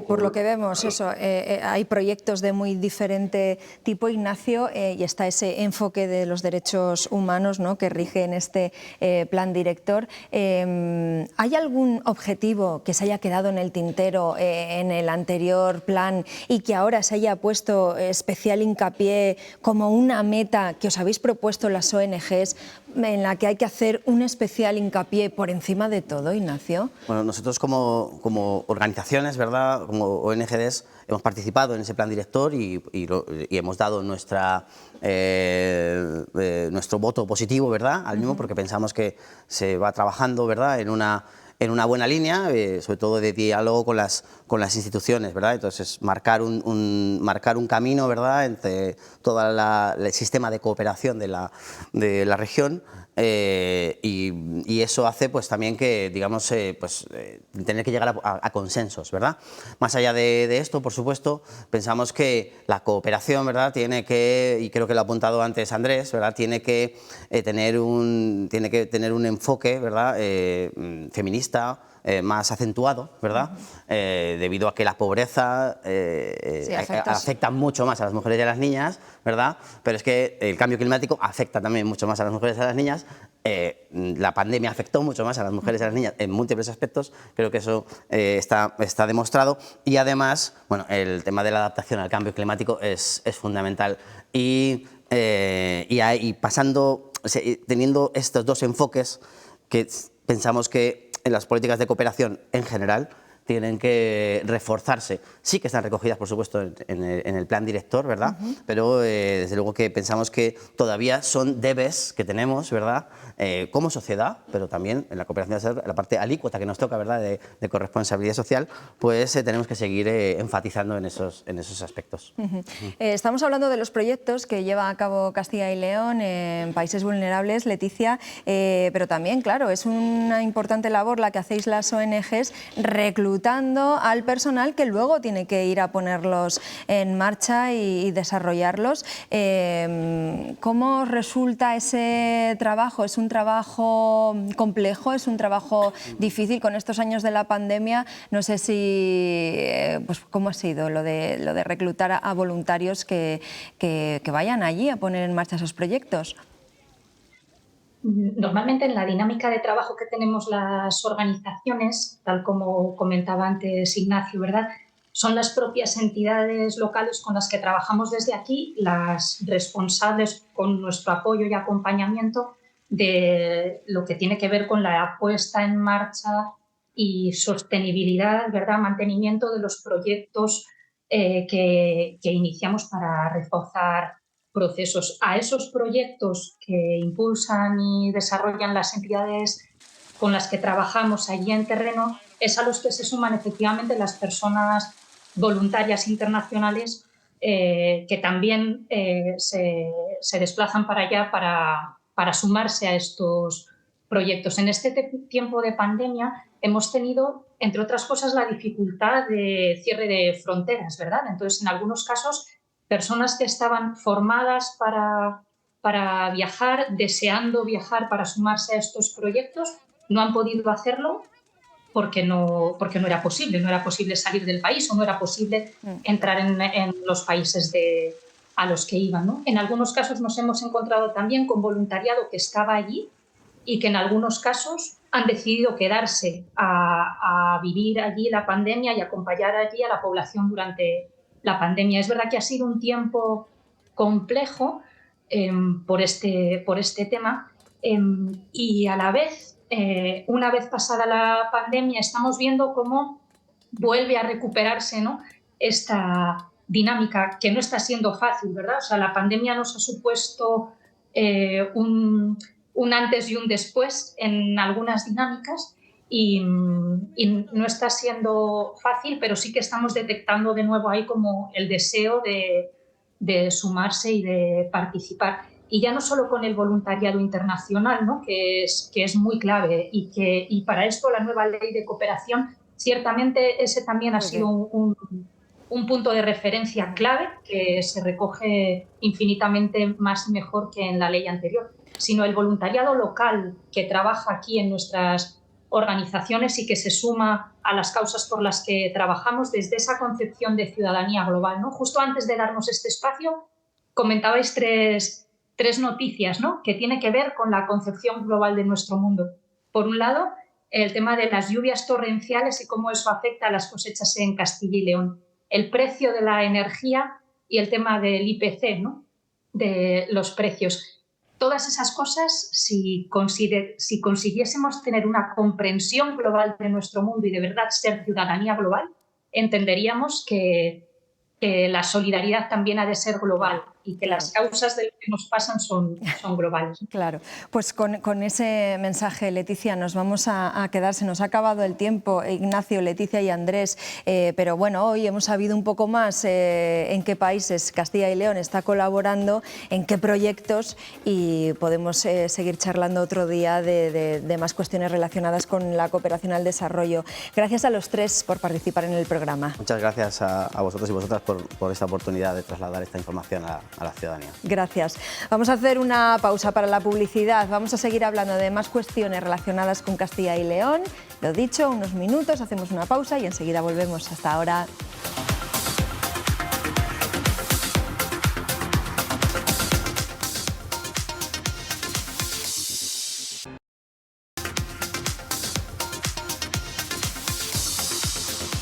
Por lo que vemos, eso, hay proyectos de muy diferente tipo, Ignacio, y está ese enfoque de los derechos humanos, ¿no?, que rige en este plan director. ¿Hay algún objetivo que se haya quedado en el tintero en el anterior plan y que ahora se haya puesto especial hincapié como una meta que os habéis propuesto las ONGs, en la que hay que hacer un especial hincapié por encima de todo, Ignacio? Bueno, nosotros como organizaciones, ¿verdad?, como ONGs, hemos participado en ese plan director y hemos dado nuestro voto positivo, ¿verdad?, al mismo, porque pensamos que se va trabajando, ¿verdad?, en una buena línea, sobre todo de diálogo con las con las instituciones, ¿verdad? Entonces, marcar un camino, ¿verdad?, entre todo el sistema de cooperación de la región, y eso hace pues también que, digamos, tener que llegar a consensos, ¿verdad? Más allá de esto, por supuesto, pensamos que la cooperación, ¿verdad?, tiene que, y creo que lo ha apuntado antes Andrés, ¿verdad?, tiene que tener un enfoque, ¿verdad?, feminista, más acentuado, ¿verdad? Debido a que la pobreza afecta mucho más a las mujeres y a las niñas, ¿verdad? Pero es que el cambio climático afecta también mucho más a las mujeres y a las niñas. La pandemia afectó mucho más a las mujeres y a las niñas en múltiples aspectos, creo que eso está demostrado, y además, bueno, el tema de la adaptación al cambio climático es fundamental, y teniendo estos dos enfoques, que pensamos que en las políticas de cooperación en general tienen que reforzarse. Sí que están recogidas, por supuesto, en el plan director, ¿verdad? Pero desde luego que pensamos que todavía son debes que tenemos, ¿verdad?, como sociedad, pero también en la cooperación, la parte alícuota que nos toca, ¿verdad?, de corresponsabilidad social, pues tenemos que seguir enfatizando en esos aspectos. Estamos hablando de los proyectos que lleva a cabo Castilla y León en países vulnerables, Leticia, pero también, claro, es una importante labor la que hacéis las ONGs reclutando al personal que luego tiene que ir a ponerlos en marcha y desarrollarlos. ¿Cómo resulta ese trabajo? ¿Es un trabajo complejo? ¿Es un trabajo difícil con estos años de la pandemia? No sé si, pues, ¿cómo ha sido lo de reclutar a voluntarios que vayan allí a poner en marcha esos proyectos? Normalmente en la dinámica de trabajo que tenemos las organizaciones, tal como comentaba antes Ignacio, ¿verdad?, son las propias entidades locales con las que trabajamos desde aquí las responsables, con nuestro apoyo y acompañamiento, de lo que tiene que ver con la puesta en marcha y sostenibilidad, ¿verdad?, mantenimiento de los proyectos que iniciamos para reforzar procesos. A esos proyectos que impulsan y desarrollan las entidades con las que trabajamos allí en terreno, es a los que se suman efectivamente las personas voluntarias internacionales que también se desplazan para allá para sumarse a estos proyectos. En este tiempo de pandemia hemos tenido, entre otras cosas, la dificultad de cierre de fronteras, ¿verdad? Entonces, en algunos casos, personas que estaban formadas para viajar, deseando viajar para sumarse a estos proyectos, no han podido hacerlo porque no era posible salir del país o no era posible entrar en los países a los que iban, ¿no? En algunos casos nos hemos encontrado también con voluntariado que estaba allí y que en algunos casos han decidido quedarse a vivir allí la pandemia y acompañar allí a la población durante la pandemia. Es verdad que ha sido un tiempo complejo por este tema y a la vez, una vez pasada la pandemia, estamos viendo cómo vuelve a recuperarse, ¿no?, esta dinámica que no está siendo fácil, ¿verdad? O sea, la pandemia nos ha supuesto un antes y un después en algunas dinámicas y no está siendo fácil, pero sí que estamos detectando de nuevo ahí como el deseo de sumarse y de participar. Y ya no solo con el voluntariado internacional, ¿no?, que es muy clave y para esto la nueva ley de cooperación, ciertamente ese también ha sido un punto de referencia clave que se recoge infinitamente más y mejor que en la ley anterior, sino el voluntariado local que trabaja aquí en nuestras organizaciones y que se suma a las causas por las que trabajamos desde esa concepción de ciudadanía global, ¿no? Justo antes de darnos este espacio, comentabais tres noticias, ¿no?, que tiene que ver con la concepción global de nuestro mundo. Por un lado, el tema de las lluvias torrenciales y cómo eso afecta a las cosechas en Castilla y León. El precio de la energía y el tema del IPC, ¿no?, de los precios. Todas esas cosas, si consiguiésemos tener una comprensión global de nuestro mundo y de verdad ser ciudadanía global, entenderíamos que la solidaridad también ha de ser global y que las causas de lo que nos pasan son globales. Claro, pues con ese mensaje, Leticia, nos vamos a quedar. Se nos ha acabado el tiempo, Ignacio, Leticia y Andrés, pero bueno, hoy hemos sabido un poco más en qué países Castilla y León está colaborando, en qué proyectos, y podemos seguir charlando otro día de más cuestiones relacionadas con la cooperación al desarrollo. Gracias a los tres por participar en el programa. Muchas gracias a vosotros y vosotras por esta oportunidad de trasladar esta información a la ciudadanía. Gracias. Vamos a hacer una pausa para la publicidad. Vamos a seguir hablando de más cuestiones relacionadas con Castilla y León. Lo dicho, unos minutos, hacemos una pausa y enseguida volvemos. Hasta ahora.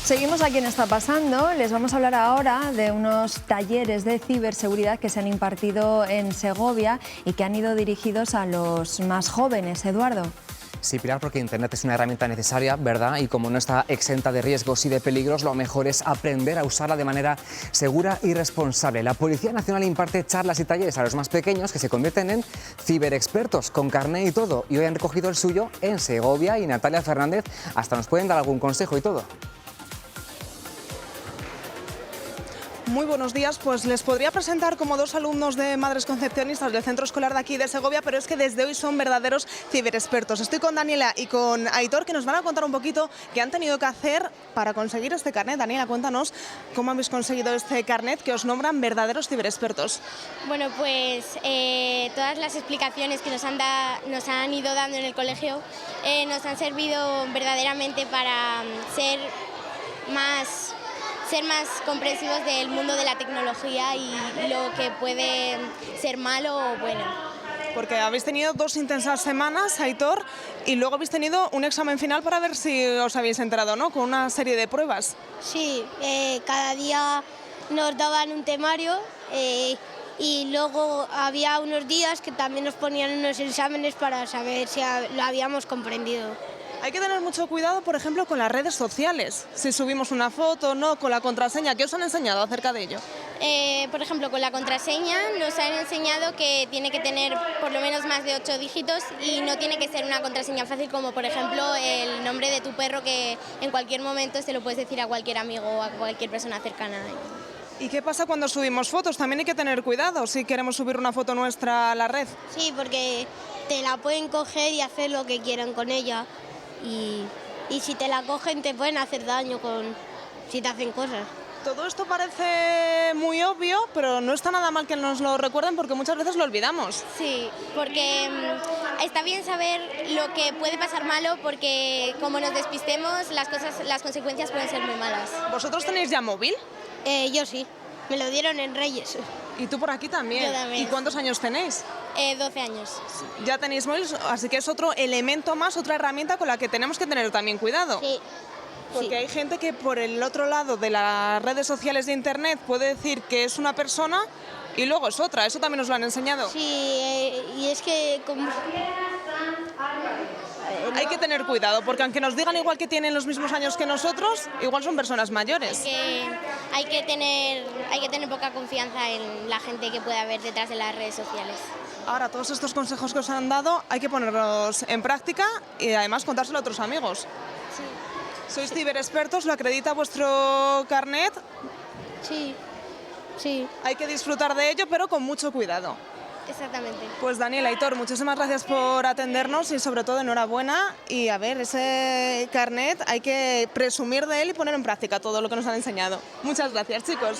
Seguimos aquí en Está Pasando. Les vamos a hablar ahora de unos talleres de ciberseguridad que se han impartido en Segovia y que han ido dirigidos a los más jóvenes. Eduardo. Sí, Pilar, porque Internet es una herramienta necesaria, ¿verdad? Y como no está exenta de riesgos y de peligros, lo mejor es aprender a usarla de manera segura y responsable. La Policía Nacional imparte charlas y talleres a los más pequeños que se convierten en ciberexpertos, con carné y todo. Y hoy han recogido el suyo en Segovia y Natalia Fernández hasta nos pueden dar algún consejo y todo. Muy buenos días, pues les podría presentar como dos alumnos de Madres Concepcionistas del centro escolar de aquí de Segovia, pero es que desde hoy son verdaderos ciberexpertos. Estoy con Daniela y con Aitor, que nos van a contar un poquito qué han tenido que hacer para conseguir este carnet. Daniela, cuéntanos cómo habéis conseguido este carnet que os nombran verdaderos ciberexpertos. Bueno, pues todas las explicaciones que nos han ido dando en el colegio nos han servido verdaderamente para ser más comprensivos del mundo de la tecnología y lo que puede ser malo o bueno. Porque habéis tenido 2 intensas semanas, Aitor, y luego habéis tenido un examen final para ver si os habéis enterado, ¿no? Con una serie de pruebas. Sí, cada día nos daban un temario y luego había unos días que también nos ponían unos exámenes para saber si lo habíamos comprendido. Hay que tener mucho cuidado, por ejemplo, con las redes sociales. Si subimos una foto, no, con la contraseña. ¿Qué os han enseñado acerca de ello? Por ejemplo, con la contraseña nos han enseñado que tiene que tener por lo menos más de 8 dígitos y no tiene que ser una contraseña fácil como, por ejemplo, el nombre de tu perro, que en cualquier momento se lo puedes decir a cualquier amigo o a cualquier persona cercana. ¿Y qué pasa cuando subimos fotos? También hay que tener cuidado si queremos subir una foto nuestra a la red. Sí, porque te la pueden coger y hacer lo que quieran con ella. Y si te la cogen te pueden hacer daño si te hacen cosas. Todo esto parece muy obvio, pero no está nada mal que nos lo recuerden porque muchas veces lo olvidamos. Sí, porque está bien saber lo que puede pasar malo, porque como nos despistemos las consecuencias pueden ser muy malas. ¿Vosotros tenéis ya móvil? Yo sí, me lo dieron en Reyes. ¿Y tú por aquí también? Yo también. ¿Y cuántos años tenéis? 12 años. Ya tenéis móvil, así que es otro elemento más, otra herramienta con la que tenemos que tener también cuidado. Sí. Porque hay gente que por el otro lado de las redes sociales de Internet puede decir que es una persona y luego es otra. Eso también nos lo han enseñado. Sí, y es que hay que tener cuidado, porque aunque nos digan igual que tienen los mismos años que nosotros, igual son personas mayores. Hay que tener poca confianza en la gente que puede haber detrás de las redes sociales. Ahora, todos estos consejos que os han dado hay que ponerlos en práctica y además contárselo a otros amigos. Sí. ¿Sois ciberexpertos? ¿Lo acredita vuestro carnet? Sí, sí. Hay que disfrutar de ello, pero con mucho cuidado. Exactamente. Pues Daniela, Aitor, muchísimas gracias por atendernos y sobre todo enhorabuena. Y a ver, ese carnet hay que presumir de él y poner en práctica todo lo que nos han enseñado. Muchas gracias, chicos.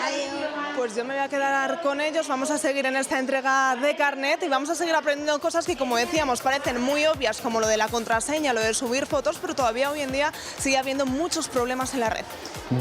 Adiós. Pues yo me voy a quedar con ellos, vamos a seguir en esta entrega de carnet y vamos a seguir aprendiendo cosas que, como decíamos, parecen muy obvias, como lo de la contraseña, lo de subir fotos, pero todavía hoy en día sigue habiendo muchos problemas en la red.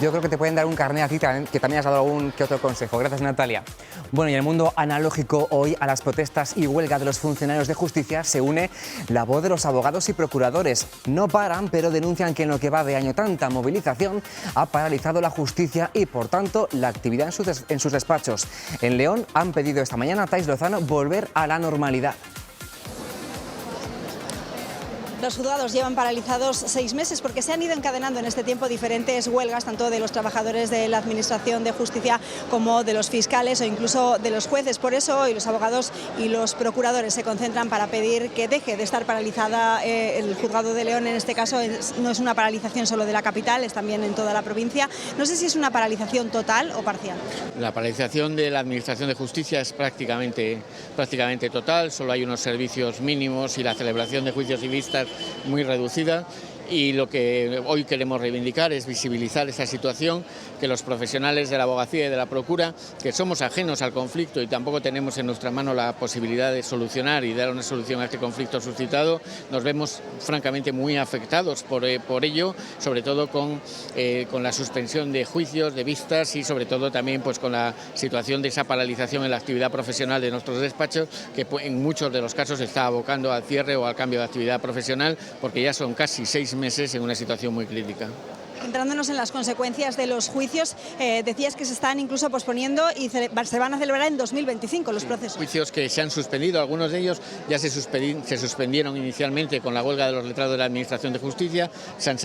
Yo creo que te pueden dar un carnet a ti, que también has dado algún que otro consejo. Gracias, Natalia. Bueno, y en el mundo analógico, hoy a las protestas y huelga de los funcionarios de justicia se une la voz de los abogados y procuradores. No paran, pero denuncian que en lo que va de año tanta movilización ha paralizado la justicia y, por tanto, la actividad en sus despachos. En León han pedido esta mañana a Thais Lozano volver a la normalidad. Los juzgados llevan paralizados 6 meses porque se han ido encadenando en este tiempo diferentes huelgas, tanto de los trabajadores de la Administración de Justicia como de los fiscales o incluso de los jueces. Por eso hoy los abogados y los procuradores se concentran para pedir que deje de estar paralizada el Juzgado de León. En este caso no es una paralización solo de la capital, es también en toda la provincia. No sé si es una paralización total o parcial. La paralización de la Administración de Justicia es prácticamente total, solo hay unos servicios mínimos y la celebración de juicios y vistas muy reducida. Y lo que hoy queremos reivindicar es visibilizar esta situación, que los profesionales de la abogacía y de la procura, que somos ajenos al conflicto y tampoco tenemos en nuestra mano la posibilidad de solucionar y dar una solución a este conflicto suscitado, nos vemos francamente muy afectados por ello, sobre todo con la suspensión de juicios, de vistas y sobre todo también pues con la situación de esa paralización en la actividad profesional de nuestros despachos, que en muchos de los casos se está abocando al cierre o al cambio de actividad profesional, porque ya son casi 6 meses en una situación muy crítica. Centrándonos en las consecuencias de los juicios, decías que se están incluso posponiendo y se van a celebrar en 2025 los procesos. Juicios que se han suspendido, algunos de ellos ya se suspendieron inicialmente con la huelga de los letrados de la Administración de Justicia, se han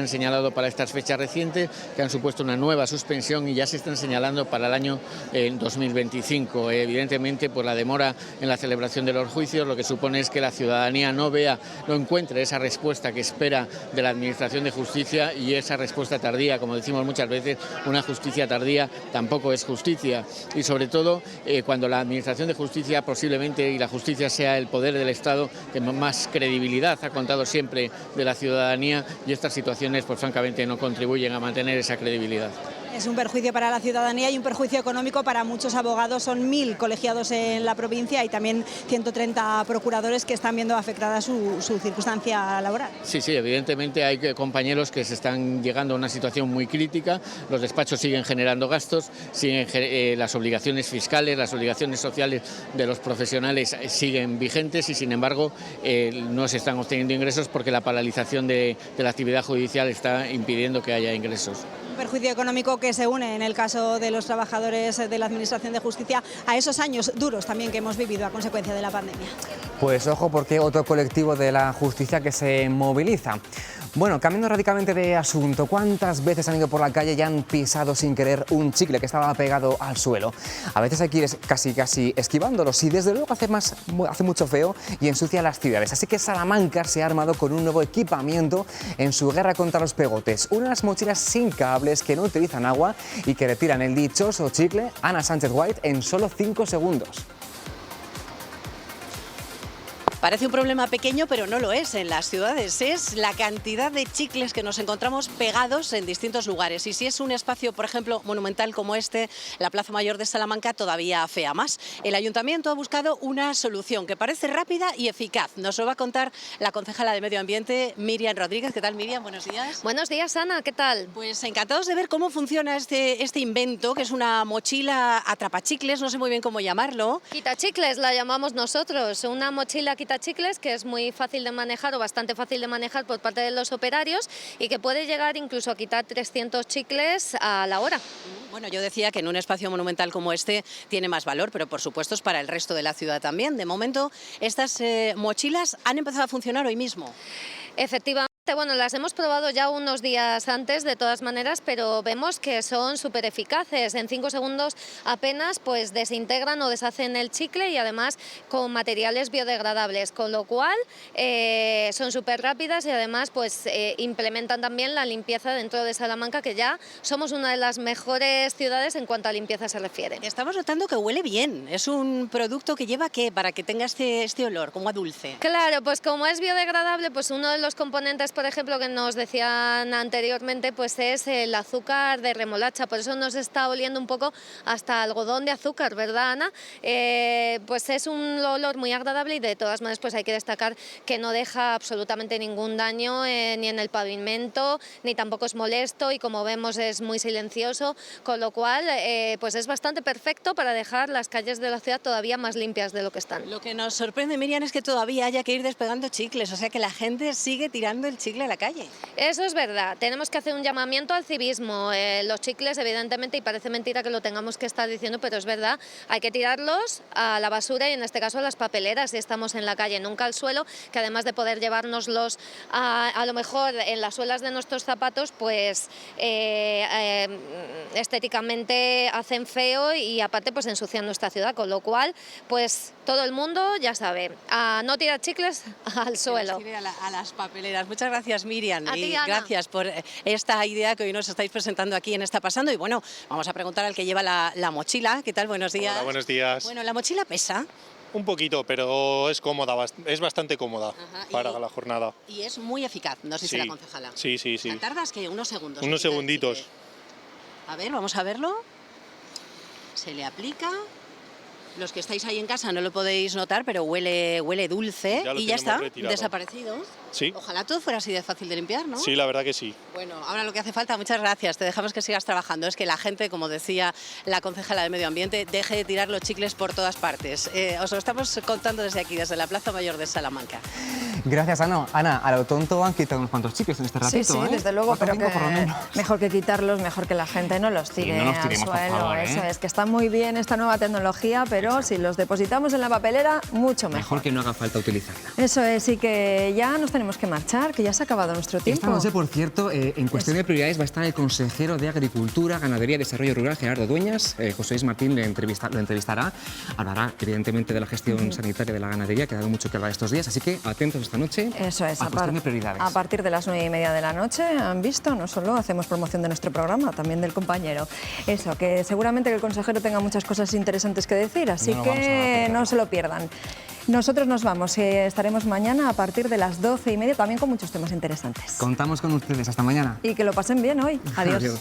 señalado para estas fechas recientes que han supuesto una nueva suspensión y ya se están señalando para el año 2025. Evidentemente, por la demora en la celebración de los juicios, lo que supone es que la ciudadanía no encuentre esa respuesta que espera de la Administración de Justicia, y esa respuesta tardía, como decimos muchas veces, una justicia tardía tampoco es justicia. Y sobre todo cuando la Administración de Justicia posiblemente, y la justicia sea el poder del Estado que más credibilidad ha contado siempre de la ciudadanía, y estas situaciones pues francamente no contribuyen a mantener esa credibilidad. Es un perjuicio para la ciudadanía y un perjuicio económico para muchos abogados. Son 1000 colegiados en la provincia y también 130 procuradores que están viendo afectada su circunstancia laboral. Sí, evidentemente hay compañeros que se están llegando a una situación muy crítica. Los despachos siguen generando gastos, las obligaciones fiscales, las obligaciones sociales de los profesionales siguen vigentes y sin embargo no se están obteniendo ingresos porque la paralización de la actividad judicial está impidiendo que haya ingresos. Un perjuicio económico que se une en el caso de los trabajadores de la Administración de Justicia a esos años duros también que hemos vivido a consecuencia de la pandemia. Pues ojo, porque otro colectivo de la justicia que se moviliza. Bueno, cambiando radicalmente de asunto, ¿cuántas veces han ido por la calle y han pisado sin querer un chicle que estaba pegado al suelo? A veces hay que ir casi esquivándolos y desde luego hace mucho feo y ensucia las ciudades. Así que Salamanca se ha armado con un nuevo equipamiento en su guerra contra los pegotes. Unas mochilas sin cables que no utilizan agua y que retiran el dichoso chicle Ana Sánchez White en solo 5 segundos. Parece un problema pequeño, pero no lo es en las ciudades. Es la cantidad de chicles que nos encontramos pegados en distintos lugares. Y si es un espacio, por ejemplo, monumental como este, la Plaza Mayor de Salamanca, todavía afea más. El Ayuntamiento ha buscado una solución que parece rápida y eficaz. Nos lo va a contar la concejala de Medio Ambiente, Miriam Rodríguez. ¿Qué tal, Miriam? Buenos días. Buenos días, Ana. ¿Qué tal? Pues encantados de ver cómo funciona este invento, que es una mochila atrapachicles, no sé muy bien cómo llamarlo. Quitachicles la llamamos nosotros, una mochila quitachicles que es muy fácil de manejar o bastante fácil de manejar por parte de los operarios y que puede llegar incluso a quitar 300 chicles a la hora. Bueno, yo decía que en un espacio monumental como este tiene más valor, pero por supuesto es para el resto de la ciudad también. De momento, estas mochilas han empezado a funcionar hoy mismo. Efectivamente. Bueno, las hemos probado ya unos días antes, de todas maneras, pero vemos que son súper eficaces. En 5 segundos apenas pues desintegran o deshacen el chicle y además con materiales biodegradables, con lo cual son súper rápidas y además pues implementan también la limpieza dentro de Salamanca, que ya somos una de las mejores ciudades en cuanto a limpieza se refiere. Estamos notando que huele bien. Es un producto que lleva ¿qué? Para que tenga este olor, como a dulce. Claro, pues como es biodegradable, pues uno de los componentes, por ejemplo, que nos decían anteriormente, pues es el azúcar de remolacha, por eso nos está oliendo un poco hasta algodón de azúcar, ¿verdad, Ana? Pues es un olor muy agradable y de todas maneras pues hay que destacar que no deja absolutamente ningún daño ni en el pavimento, ni tampoco es molesto y como vemos es muy silencioso, con lo cual pues es bastante perfecto para dejar las calles de la ciudad todavía más limpias de lo que están. Lo que nos sorprende, Miriam, es que todavía haya que ir despegando chicles, o sea que la gente sigue tirando el chicle chicle a la calle. Eso es verdad, tenemos que hacer un llamamiento al civismo. Los chicles, evidentemente, y parece mentira que lo tengamos que estar diciendo, pero es verdad, hay que tirarlos a la basura y en este caso a las papeleras si estamos en la calle, nunca al suelo, que además de poder llevárnoslos a lo mejor en las suelas de nuestros zapatos, pues estéticamente hacen feo y aparte pues ensucian nuestra ciudad, con lo cual pues todo el mundo ya sabe, a no tirar chicles al suelo. A las papeleras. Muchas gracias, Miriam, A ti, y Ana. gracias por esta idea que hoy nos estáis presentando aquí en Está Pasando. Y bueno, vamos a preguntar al que lleva la mochila. ¿Qué tal? Buenos días. Hola, buenos días. Bueno, ¿la mochila pesa? Un poquito, pero es cómoda, es bastante cómoda para la jornada. Y es muy eficaz, nos dice Sí. la concejala. Sí, sí, sí. ¿Tardas qué? Unos segundos. Unos segunditos. A ver, vamos a verlo. Se le aplica. Los que estáis ahí en casa no lo podéis notar, pero huele dulce Ya lo y ya tenemos está, retirado. desaparecido. Sí. Ojalá todo fuera así de fácil de limpiar, ¿no? Sí, la verdad que sí. Bueno, ahora lo que hace falta, muchas gracias, te dejamos que sigas trabajando, es que la gente, como decía la concejala de Medio Ambiente, deje de tirar los chicles por todas partes. Os lo estamos contando desde aquí, desde la Plaza Mayor de Salamanca. Gracias, Ana. Ana, a lo tonto han quitado unos cuantos chicles en este ratito. Sí, sí, ¿eh? desde luego, pero 4 o 5 por lo menos. mejor que quitarlos, mejor que la gente no los tire no los al tiremos, por suelo. favor, ¿eh? Eso es, que está muy bien esta nueva tecnología, pero si los depositamos en la papelera, mucho mejor. Mejor que no haga falta utilizarla. Eso es, y que ya nos tenemos que marchar, que ya se ha acabado nuestro tiempo. Esta noche, por cierto, en cuestión de prioridades va a estar el consejero de Agricultura, Ganadería y Desarrollo Rural, Gerardo Dueñas. José Luis Martín lo entrevistará. Hablará, evidentemente, de la gestión sanitaria de la ganadería, que ha dado mucho que hablar estos días. Así que atentos esta noche. Eso es, a cuestión de prioridades. a partir de las 9:30 de la noche, han visto, no solo hacemos promoción de nuestro programa, también del compañero. Eso, que seguramente que el consejero tenga muchas cosas interesantes que decir, así No lo vamos a que perder. no se lo pierdan. Nosotros nos vamos, estaremos mañana a partir de las 12:30, también con muchos temas interesantes. Contamos con ustedes. Hasta mañana. Y que lo pasen bien hoy. Adiós. Adiós.